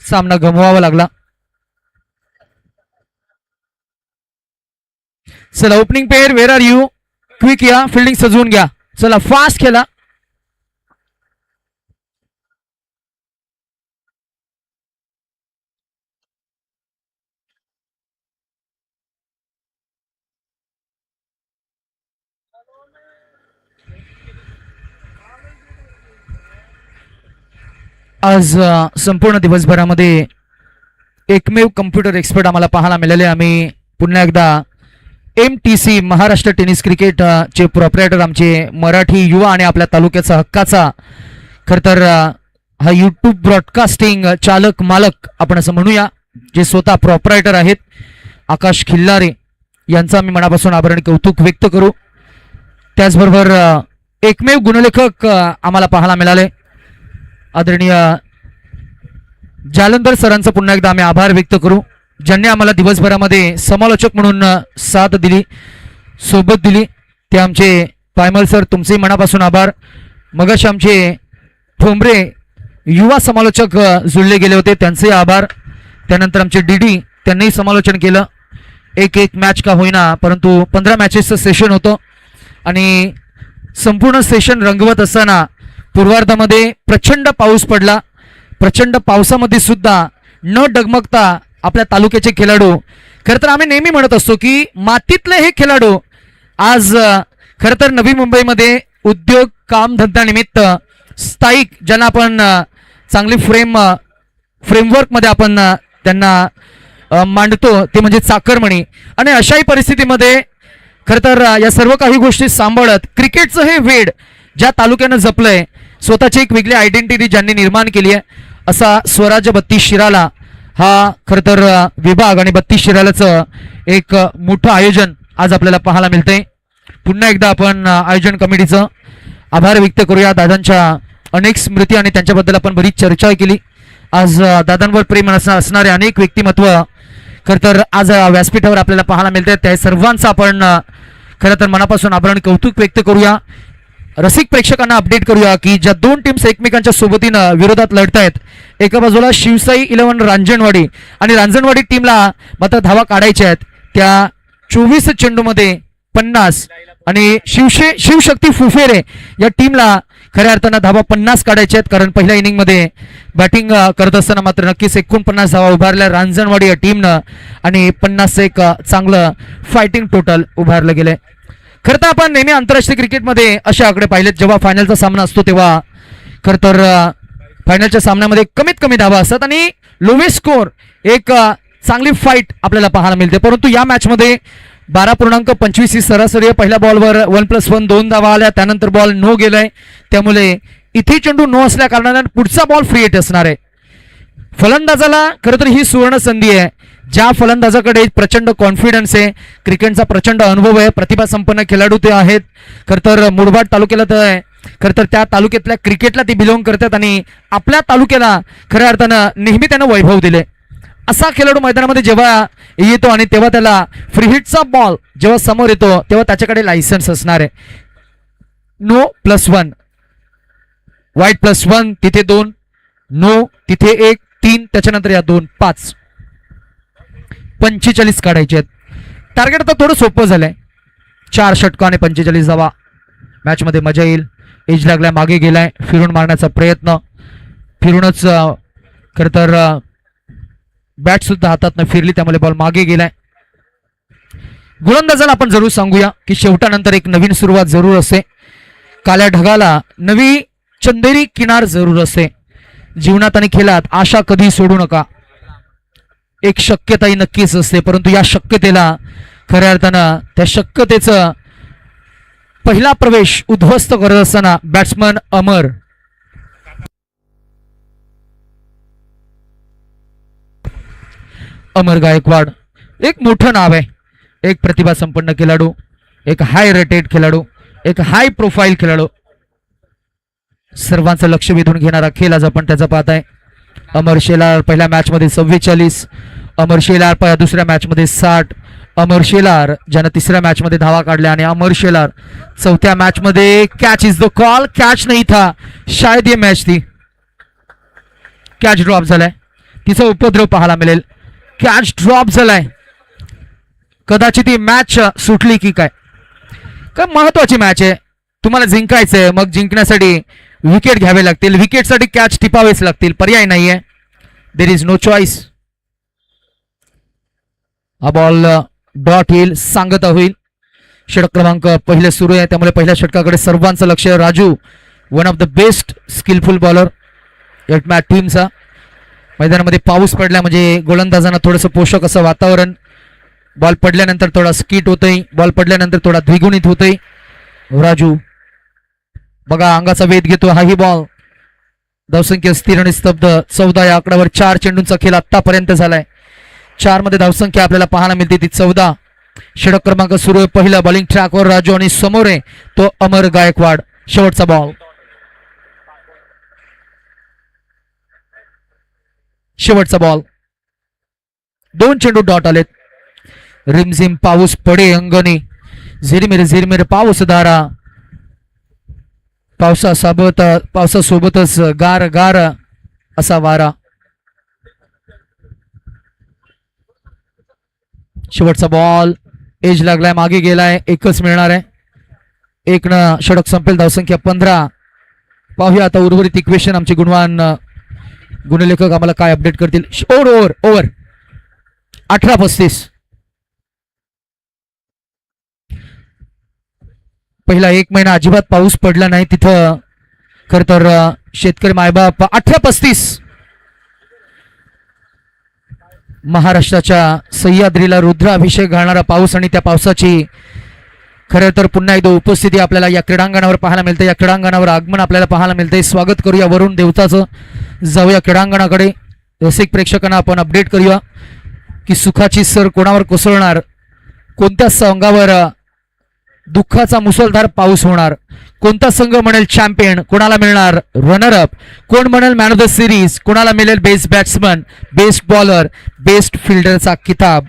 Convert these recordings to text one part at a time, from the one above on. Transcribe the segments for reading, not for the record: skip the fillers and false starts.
सामना गमवावा लागला. चला opening pair where are you, quick या, फिल्डिंग सजवून घ्या. चला फास्ट खेळा. आज संपूर्ण दिवसभरामध्ये एकमेव कम्प्युटर एक्सपर्ट आम्हाला पाहायला मिळाले. आम्ही पुन्हा एकदा MTC महाराष्ट्र टेनिस क्रिकेट चे प्रोप्रायटर आमचे मराठी युवा आणि आपल्या तालुक्याचा हक्काचा खरं तर हा यूट्यूब ब्रॉडकास्टिंग चालक मालक आपण असं म्हणूया, जे स्वतः प्रोप्रायटर आहेत, आकाश खिल्लारे यांचा आम्ही मनापासून आभार आणि कौतुक व्यक्त करू. त्याचबरोबर एकमेव गुणलेखक आम्हाला पाहायला मिळाले आदरणीय जालंधर सरांचा पुन्हा एकदा आम्ही आभार व्यक्त करू, ज्यांनी आम्हाला दिवसभरामध्ये समालोचक म्हणून साथ दिली, सोबत दिली. ते आमचे पायमल सर, तुमचे मनापासून आभार. मगाशी आमचे ठोंबरे युवा समालोचक जुळले गेले होते, त्यांचे आभार. त्यानंतर आमचे DD, त्यांनीही समालोचन केलं. एक मॅच का होईना, परंतु 15 मॅचेसचं सेशन होतं आणि संपूर्ण सेशन रंगवत असताना पूर्वार्धामध्ये प्रचंड पाऊस पडला. प्रचंड पावसामध्ये सुद्धा न डगमगता आपल्या तालुक्याचे खेळाडू, खरं तर आम्ही नेहमी म्हणत असतो की मातीतले हे खेळाडू आज खरं तर नवी मुंबईमध्ये उद्योग कामधंद्यानिमित्त स्थायिक, ज्यांना आपण चांगली फ्रेमवर्कमध्ये आपण त्यांना मांडतो, ते म्हणजे चाकरमणी. आणि अशाही परिस्थितीमध्ये खरं तर या सर्व काही गोष्टी सांभाळत क्रिकेटचं हे वेड ज्या तालुक्यानं जपलंय, स्वतःची एक वेगळी आयडेंटिटी ज्यांनी निर्माण केली आहे, असा स्वराज्य 32 शिराला हा खरं तर विभाग आणि 32 शिरालाचं एक मोठं आयोजन आज आपल्याला पाहायला मिळतंय. पुन्हा एकदा आपण आयोजन कमिटीचं आभार व्यक्त करूया. दादांच्या अनेक स्मृती आणि त्यांच्याबद्दल आपण बरीच चर्चा केली. आज दादांवर प्रेम असणारे अनेक व्यक्तिमत्व खरं तर आज व्यासपीठावर आपल्याला पाहायला मिळतात. त्या सर्वांचं आपण खरं तर मनापासून आभार आणि कौतुक व्यक्त करूया. रसिक प्रेक्षकांना अपडेट करूया की ज्या दोन टीम्स एकमेकांच्या सोबतीनं विरोधात लढतायत, एका बाजूला शिवसाई 11 रांजणवाडी आणि रांजणवाडी टीमला मात्र धावा काढायच्या आहेत. त्या 24 चेंडूमध्ये 50 आणि शिवशक्ती फुफेरे या टीमला खऱ्या अर्थानं धावा 50 काढायच्या आहेत, कारण पहिल्या इनिंगमध्ये बॅटिंग करत असताना मात्र नक्कीच 49 धावा उभारल्या रांजणवाडी या टीमनं आणि 50 एक चांगलं फायटिंग टोटल उभारलं गेलंय. खरं तर आपण नेहमी आंतरराष्ट्रीय क्रिकेटमध्ये अशा आकडे पाहिलेत, जेव्हा फायनलचा सामना असतो तेव्हा खरं तर फायनलच्या सामन्यामध्ये कमीत कमी धावा असतात आणि लोवेस्ट स्कोर एक चांगली फाईट आपल्याला पाहायला मिळते. परंतु या मॅचमध्ये 12.25 ही सरासरी आहे. पहिल्या बॉलवर 1+1 2 धावा आल्या, त्यानंतर बॉल नो गेलाय, त्यामुळे इथे चेंडू नो असल्या कारणाने पुढचा बॉल फ्री हिट असणार आहे. फलंदाजाला खरं तर ही सुवर्ण संधी आहे. ज्या फलंदाजाकडे प्रचंड कॉन्फिडन्स आहे, क्रिकेटचा प्रचंड अनुभव आहे, प्रतिभा संपन्न खेळाडू ते आहेत. खरं तर मुरबाड तालुक्याला तर खरं तर त्या तालुक्यातल्या क्रिकेटला ते बिलॉंग करतात आणि आपल्या तालुक्याला खऱ्या अर्थानं नेहमी त्यानं वैभव दिले. असा खेळाडू मैदानामध्ये जेव्हा येतो आणि तेव्हा त्याला फ्री हिटचा बॉल जेव्हा समोर येतो तेव्हा त्याच्याकडे लायसन्स असणार आहे. नो +1, वाईट +1, तिथे 2, नो तिथे 1, 3, त्याच्यानंतर या 2, 5, 45 काढायचे आहेत. टार्गेट आता थोडं सोपं झालंय. 4 षटकं आणि 45 धावा. मॅचमध्ये मजा येईल. एज लागलाय, मागे गेलाय, फिरून मारण्याचा प्रयत्न, फिरूनच खरं तर बॅट सुद्धा हातात फिरली, त्यामुळे बॉल मागे गेलाय. गोलंदाजाला आपण जरूर सांगूया की शेवटानंतर एक नवीन सुरुवात जरूर असते. काल्या ढगाला नवी चंदेरी किनार जरूर असते. जीवनात आणि खेळात आशा कधी सोडू नका. एक शक्यताही नक्कीच असते, परंतु या शक्यतेला खऱ्या अर्थानं त्या शक्यतेचं पहिला प्रवेश उद्ध्वस्त करत असताना बॅट्समन अमर गायकवाड एक मोठं नाव आहे, एक प्रतिभा संपन्न खेळाडू, एक हाय रेटेड खेळाडू, एक हाय प्रोफाईल खेळाडू, सर्वांचं लक्ष वेधून घेणारा खेळ आज आपण त्याचा पाहताय. अमर शेलार पहिल्या मॅचमध्ये 44, अमर शेलार दुसऱ्या मॅचमध्ये 60, अमर शेलार ज्यानं तिसऱ्या मॅचमध्ये धावा काढल्या आणि अमर शेलार चौथ्या मॅचमध्ये catch is the call. Catch नाही था, शायद ये मॅच थी, कॅच ड्रॉप झालाय. तिचा उपद्रव पाहायला मिळेल. कॅच ड्रॉप झालाय. कदाचित ही मॅच सुटली की काय महत्वाची मॅच आहे. तुम्हाला जिंकायचंय, मग जिंकण्यासाठी विकेट घ्यावे लागतील, विकेटसाठी कॅच टिपावेच लागतील, पर्याय नाहीये. There is no choice. हा बॉल डॉट येईल, सांगता होईल. षटक क्रमांक पहिले सुरू आहे, त्यामुळे पहिल्या षटकाकडे सर्वांचं लक्ष. Raju one of the best skillful bowler एटमॅट टीमचा. मैदानामध्ये पाऊस पडला म्हणजे गोलंदाजांना थोडंसं पोषक असं वातावरण. बॉल पडल्यानंतर थोडा स्किट होतोय, बॉल पडल्यानंतर थोडा द्विगुणित होतोय. राजू बघा अंगाचा वेध घेतो. हाही बॉल. धावसंख्या स्थिर आणि स्तब्ध. 14 या आकड्यावर 4 चेंडूंचा खेळ आतापर्यंत झालाय. 4 मध्ये धावसंख्या आपल्याला पाहायला मिळते ती 14. षटक क्रमांक सुरू आहे. पहिला बॉलिंग ट्रॅकवर राजू आणि समोर आहे तो अमर गायकवाड. शेवटचा बॉल. शेवटचा बॉल. 2 चेंडू डॉट आलेत. रिमझिम पाऊस पडे अंगणी. झिरमिर झिरमिर पाऊस धारा. पावसासोबतच गार गार असा वारा. शेवटचा बॉल. एज लागलाय, मागे गेलाय, एकच मिळणार आहे. 1 न षटक संपेल. धावसंख्या 15. पाहूया आता उर्वरित इक्वेशन आमचे गुणवान गुणलेखक आम्हाला काय अपडेट करतील. ओव्हर 18-35. पहिला 1 महिना अजिबात पाऊस पडला नाही तिथं. खर तर शेतकरी मायबाप. 18-35. महाराष्ट्राच्या सह्याद्रीला रुद्राभिषेक घालणारा पाऊस आणि त्या पावसाची खरं तर पुन्हा एकदा उपस्थिती आपल्याला या क्रीडांगणावर पाहायला मिळते. या क्रीडांगणावर आगमन आपल्याला पाहायला मिळते. स्वागत करूया वरुण देवताचं. जाऊया क्रीडांगणाकडे. रसिक प्रेक्षकांना आपण अपडेट करूया की सुखाची सर कोणावर कोसळणार, कोणत्या संघावर दुःखाचा मुसळधार पाऊस होणार, कोणता संघ म्हणेल चॅम्पियन, कोणाला मिळणार रनरअप, कोण म्हणेल मॅन ऑफ द सिरीज, कोणाला मिळेल best batsman, best bowler, best फिल्डरचा किताब.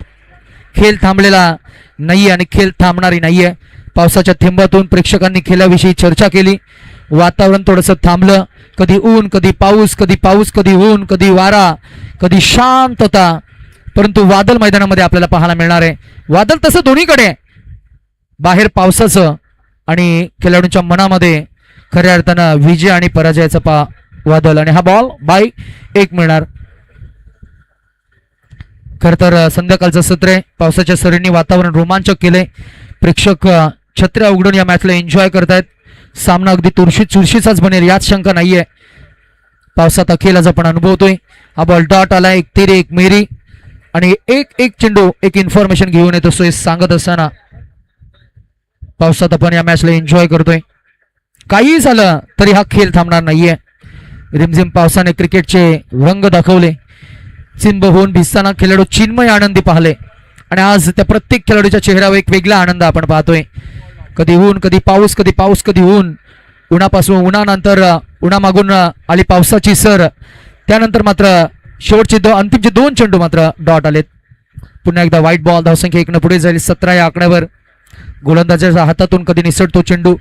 खेळ थांबलेला नाहीये आणि खेळ थांबणारी नाहीये. पावसाच्या थेंबातून प्रेक्षकांनी खेळाविषयी चर्चा केली. वातावरण थोडंसं थांबलं. कधी ऊन, कधी पाऊस, कधी पाऊस, कधी ऊन, कधी वारा, कधी शांतता. परंतु वादळ मैदानामध्ये आपल्याला पाहायला मिळणार आहे. वादळ तसं दोन्हीकडे आहे. बाहेर आणि खेळाडूंच्या मनामध्ये खऱ्या अर्थानं विजय आणि पराजयाचा वादळ. आणि हा बॉल बाय 1 मिळणार. खर तर संध्याकाळचं सत्र आहे. पावसाच्या सरींनी वातावरण रोमांचक केले. प्रेक्षक छत्र्या उघडून या मॅचला एन्जॉय करतायत. सामना अगदी चुरशीचाच बनेल यात शंका नाहीये. पावसात अखेलाच आपण अनुभवतोय. हा बॉल डॉट आला. 1 तिरी 1 मेरी आणि एक चेंडू एक इन्फॉर्मेशन घेऊन येतो. सो सांगत असताना पावसात आपण या मॅचला एन्जॉय करतोय. काही झालं तरी हा खेळ थांबणार नाहीये. रिमझिम पावसाने क्रिकेटचे रंग दाखवले. चिंब होऊन भिजताना खेळाडू चिन्मय आनंदी पाहिले आणि आज त्या प्रत्येक खेळाडूच्या चेहऱ्यावर एक वेगळा आनंद आपण पाहतोय. कधी ऊन, कधी पाऊस, कधी पाऊस, कधी ऊन. उन्हानंतर उन्हामागून आली पावसाची सर. त्यानंतर मात्र शेवटचे अंतिमचे 2 चेंडू मात्र डॉट आलेत. पुन्हा एकदा व्हाईट बॉल. धावसंख्या 1 न पुढे जाईल. 17 या आकड्यावर. गोलंदाजाच्या हातातून कधी निसटतो चेंडू.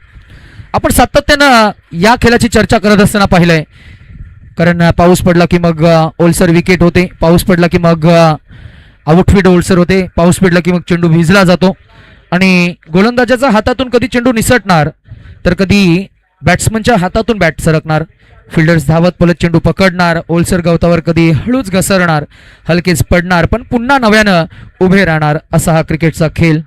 आपण सातत्यानं या खेळाची चर्चा करत असताना पाहिलंय. कारण पाऊस पडला की मग ओलसर विकेट होते. पाऊस पडला की मग आउटफिट ओलसर होते. पाऊस पडला की मग चेंडू भिजला जातो आणि गोलंदाजाच्या हातातून कधी चेंडू निसटणार तर कधी बॅट्समनच्या हातातून बॅट सरकणार. फिल्डर्स धावत पलत चेंडू पकडणार. ओलसर गवतावर कधी हळूच घसरणार, हलकेच पडणार, पण पुन्हा नव्यानं उभे राहणार. असा हा क्रिकेटचा खेळ.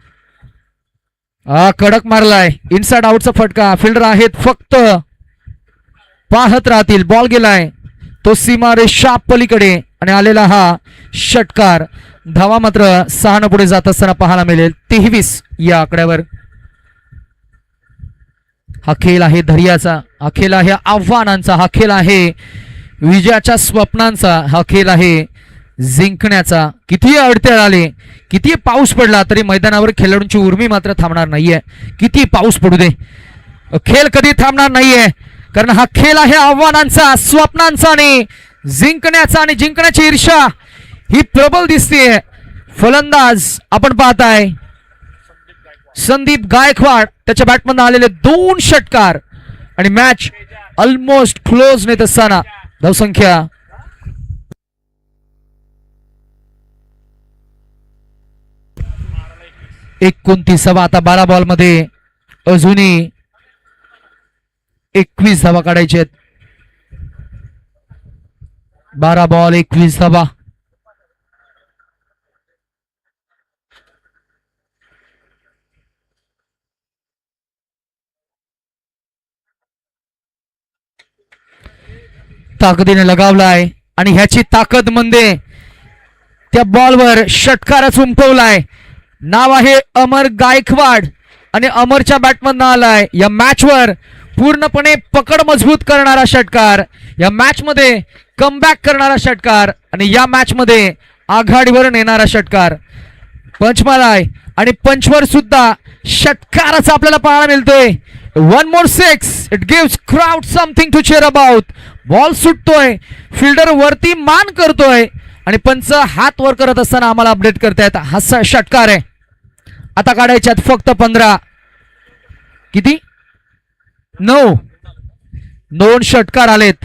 कडक मारलाय. इनसाइड आउटचा फटका. फिल्डर आहेत फक्त पाहत राहतील. बॉल गेलाय तो सीमारेषा पलीकडे आणि आलेला हा षटकार. धावा मात्र 6 न पुढे जात असताना पाहायला मिळेल. 23 या आकड्यावर. हा खेळ आहे धैर्याचा. हा खेळ आहे आव्हानांचा. हा खेळ आहे विजयाच्या स्वप्नांचा. हा खेळ आहे जिंकण्याचा. किती अडथळे आले, किती पाऊस पडला तरी मैदानावर खेळाडूंची उर्मी मात्र थांबणार नाहीये. किती पाऊस पडू दे, खेळ कधी थांबणार नाहीये. कारण हा खेळ आहे आव्हानांचा, स्वप्नांचा आणि जिंकण्याचा. आणि जिंकण्याची ईर्ष्या ही प्रबल दिसते. फलंदाज आपण पाहताय संदीप गायकवाड. त्याच्या बॅटमधून आलेले 2 षटकार आणि मॅच ऑलमोस्ट क्लोज नेत असताना धावसंख्या 29 आता 12 बॉल मध्ये अजूनही 21 धावा काढायचे आहेत. 12 बॉल 21 धावा. ताकदीने लगावलाय आणि ह्याची ताकद म्हणजे त्या बॉलवर षटकारच उमटवलाय. नाव आहे अमर गायकवाड आणि अमरच्या बॅटमधनं आलाय. या मॅचवर पूर्णपणे पकड मजबूत करणारा षटकार, या मॅच मध्ये कमबॅक करणारा षटकार आणि या मॅच मध्ये आघाडीवर नेणारा षटकार. पंचमालाय आणि पंचवर सुद्धा षटकारच आपल्याला पाहायला मिळतोय. 1 more 6. It gives crowd something to cheer about. Ball सुटतोय, फिल्डर वरती मान करतोय आणि पंच हात वर करत असताना आम्हाला अपडेट करतायत हा षटकार आहे. आता काढायच्यात फक्त 15. किती? 9. 2 षटकार आलेत.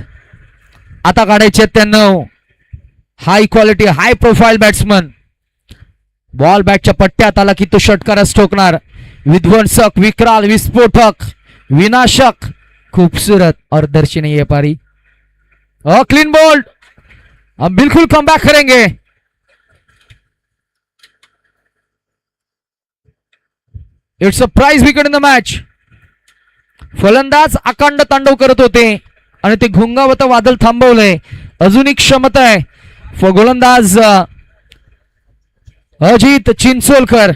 आता काढायचे त्या 9. High quality high profile batsman. Ball बॅटच्या पट्ट्यात आला की तो षटकारच ठोकणार. विध्वंसक, विक्राल, विस्फोटक, विनाशक, खूबसूरत और दर्शनीय पारी. Clean bowled. हम बिल्कुल कम बैक करेंगे. It's a prize wicket in the match. फलंदाज अखंड तांडव करत होते आणि ते घुंगावत वादळ थांबवलंय. अजून एक क्षमता आहे. गोलंदाज अजित चिंचोलकर.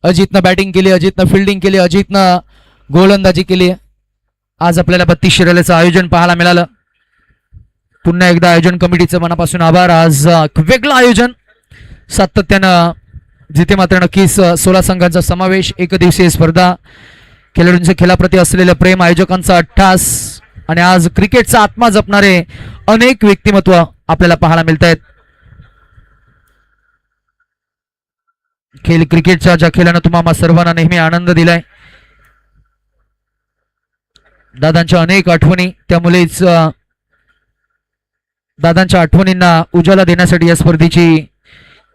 अजितनं बॅटिंग केली, अजितनं फिल्डिंग केली, अजितनं गोलंदाजी केली. आज आपल्याला 32 शिराल्याचं आयोजन पाहायला मिळालं. पुन्हा एकदा आयोजन कमिटीचं मनापासून आभार. आज वेगळं आयोजन सातत्यानं, जिथे मात्र नक्कीच 16 संघांचा समावेश, एक दिवसीय स्पर्धा, खेळाडूंच्या खेळाप्रती असलेलं प्रेम, आयोजकांचा अट्टास आणि आज क्रिकेटचा आत्मा जपणारे अनेक व्यक्तिमत्व आपल्याला पाहायला मिळत आहेत. क्रिकेटच्या ज्या खेळानं तुम्हाला सर्वांना नेहमी आनंद दिलाय, दादांच्या अनेक आठवणी, त्यामुळेच दादांच्या आठवणींना उजाला देण्यासाठी या स्पर्धेची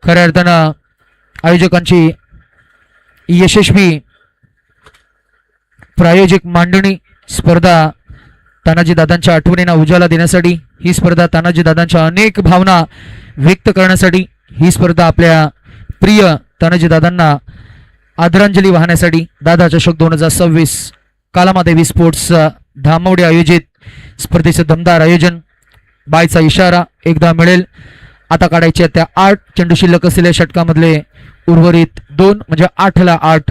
खऱ्या अर्थानं आयोजकांची यशस्वी प्रायोजिक मांडणी स्पर्धा, तानाजी दादांच्या आठवणींना उजाला देण्यासाठी ही स्पर्धा, तानाजी दादांच्या अनेक भावना व्यक्त करण्यासाठी ही स्पर्धा, आपल्या प्रिय तानाजी दादांना आदरांजली वाहण्यासाठी दादा चषक 2026 कालामादेवी स्पोर्ट्स धामवडे आयोजित स्पर्धेचं दमदार आयोजन. बायचा इशारा एकदा मिळेल. आता काढायच्या त्या 8 चेंडू शिल्लक असलेल्या षटकामधले उर्वरित 2 म्हणजे 8ला 8.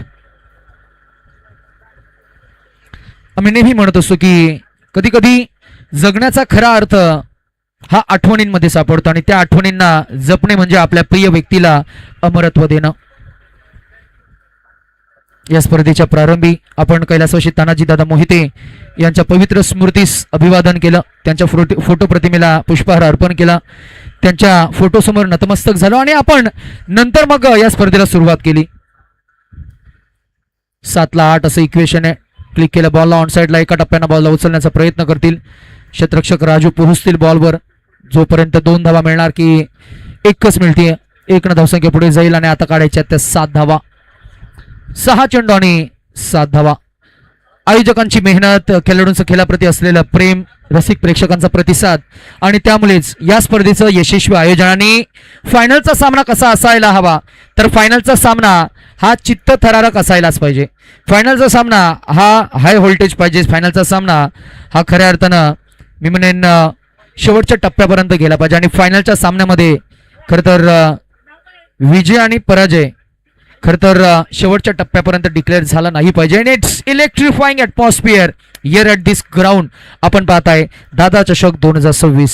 आम्ही नेहमी म्हणत असतो की कधी कधी जगण्याचा खरा अर्थ हा आठवणींमध्ये सापडतो आणि त्या आठवणींना जपणे म्हणजे आपल्या प्रिय व्यक्तीला अमरत्व देणं. या स्पर्धेच्या प्रारंभी आपण कैलासवासी तानाजी दादा मोहिते यांच्या पवित्र स्मृतीस अभिवादन केलं. त्यांच्या फोटो प्रतिमेला पुष्पहार अर्पण केला. त्यांच्या फोटोसमोर नतमस्तक झालो आणि आपण नंतर मग या स्पर्धेला सुरुवात केली. 7ला 8 असं इक्वेशन आहे. क्लिक केलं बॉलला ऑन साईडला, एका टप्प्यानं बॉलला उचलण्याचा प्रयत्न करतील. क्षेत्ररक्षक राजू पोहोचतील बॉलवर. जोपर्यंत 2 धावा मिळणार की 1च मिळते, 1 धावसंख्या पुढे जाईल आणि आता काढायच्या त्या 7 धावा. 6 चेंडू आणि 7 धावा. आयोजकांची मेहनत, खेळाडूंचं खेळाप्रती असलेलं प्रेम, रसिक प्रेक्षकांचा प्रतिसाद आणि त्यामुळेच या स्पर्धेचं यशस्वी आयोजन. आणि फायनलचा सामना कसा असायला हवा, तर फायनलचा सामना हा चित्तथरारक असायलाच पाहिजे. फायनलचा सामना हा हाय व्होल्टेज पाहिजे. फायनलचा सामना हा खऱ्या अर्थानं मी म्हणेन शेवटच्या टप्प्यापर्यंत गेला पाहिजे. आणि फायनलच्या सामन्यामध्ये खरं तर विजय आणि पराजय खरं तर शेवटच्या टप्प्यापर्यंत डिक्लेअर झाला नाही पाहिजे. आणि it's electrifying atmosphere here at this ground. आपण पाहताय दादा चषक 2026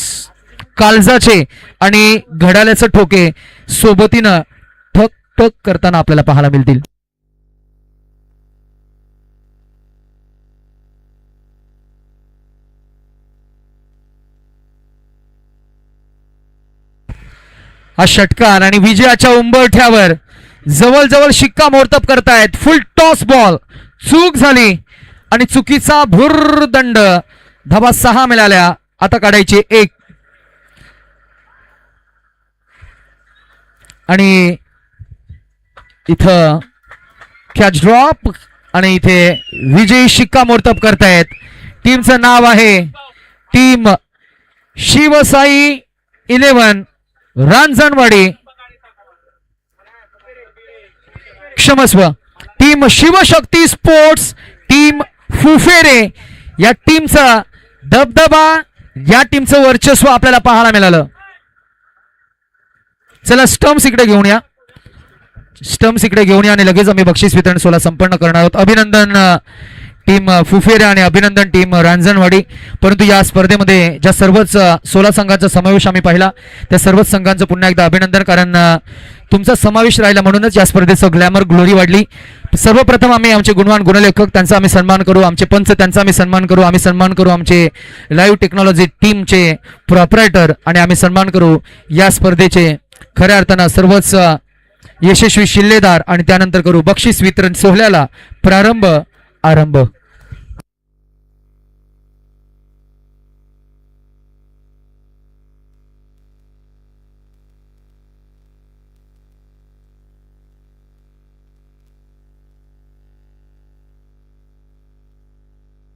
काळजाचे आणि घड्याळ्याचे ठोके सोबतीनं ठक ठक करताना आपल्याला पाहायला मिळतील. हा षटकार आणि विजयाच्या उंबरठ्यावर जवळजवळ शिक्कामोर्तब करतायत. फुल टॉस बॉल, चूक झाली आणि चुकीचा भुर्रदंड. धावा 6 मिळाल्या. आता काढायचे 1 आणि इथं कॅच ड्रॉप आणि इथे विजयी शिक्कामोर्तब करतायत. टीमचं नाव आहे टीम शिवसाई 11 रांजणवाडी, क्षमस्व टीम शिवशक्ती स्पोर्ट्स, टीम फुफेरे या टीमचा दबदबा, या टीमचं वर्चस्व आपल्याला पाहायला मिळालं. चला स्टम्प्स इकडे घेऊन या, स्टम्प्स इकडे घेऊन या आणि लगेच आम्ही बक्षीस वितरण सोहळा संपन्न करणार आहोत. अभिनंदन टीम फुफेरे आणि अभिनंदन टीम रांजणवाडी. परंतु या स्पर्धेमध्ये ज्या सर्वच 16 संघांचा समावेश आम्ही पाहिला, त्या सर्वच संघांचं पुन्हा एकदा अभिनंदन, कारण तुमचा समावेश राहिला म्हणूनच या स्पर्धेचं ग्लॅमर ग्लोरी वाढली. सर्वप्रथम आम्ही आमचे गुणवान गुणलेखक त्यांचा आम्ही सन्मान करू, आमचे पंच त्यांचा आम्ही सन्मान करू, आम्ही सन्मान करू आमचे लाईव्ह टेक्नॉलॉजी टीमचे प्रॉपरेटर आणि आम्ही सन्मान करू या स्पर्धेचे खऱ्या अर्थानं सर्वच यशस्वी शिल्लेदार आणि त्यानंतर करू बक्षीस वितरण सोहळ्याला आरंभ.